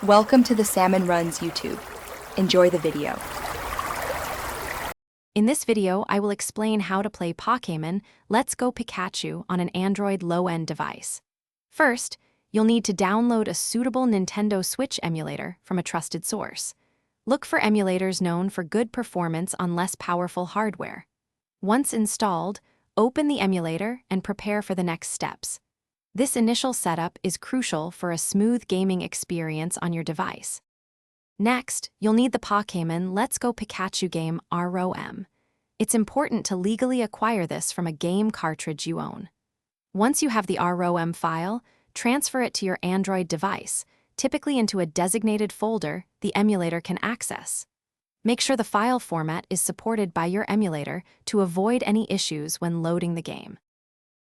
Welcome to the Salmon Runs YouTube. Enjoy the video. In this video, I will explain how to play Pokémon Let's Go Pikachu on an Android low-end device. First, you'll need to download a suitable Nintendo Switch emulator from a trusted source. Look for emulators known for good performance on less powerful hardware. Once installed, open the emulator and prepare for the next steps. This initial setup is crucial for a smooth gaming experience on your device. Next, you'll need the Pokémon Let's Go Pikachu game ROM. It's important to legally acquire this from a game cartridge you own. Once you have the ROM file, transfer it to your Android device, typically into a designated folder the emulator can access. Make sure the file format is supported by your emulator to avoid any issues when loading the game.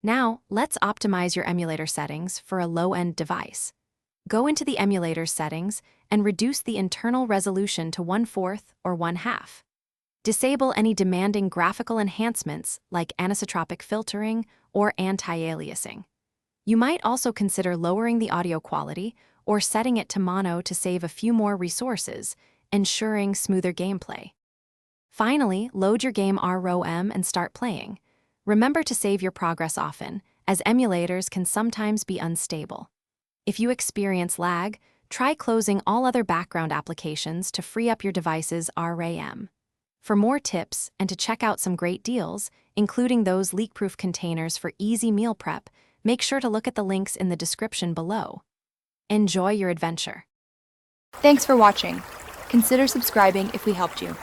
Now, let's optimize your emulator settings for a low-end device. Go into the emulator settings and reduce the internal resolution to 1/4 or 1/2. Disable any demanding graphical enhancements like anisotropic filtering or anti-aliasing. You might also consider lowering the audio quality or setting it to mono to save a few more resources, ensuring smoother gameplay. Finally, load your game ROM and start playing. Remember to save your progress often, as emulators can sometimes be unstable. If you experience lag, try closing all other background applications to free up your device's RAM. For more tips and to check out some great deals, including those leak-proof containers for easy meal prep, make sure to look at the links in the description below. Enjoy your adventure. Thanks for watching. Consider subscribing if we helped you.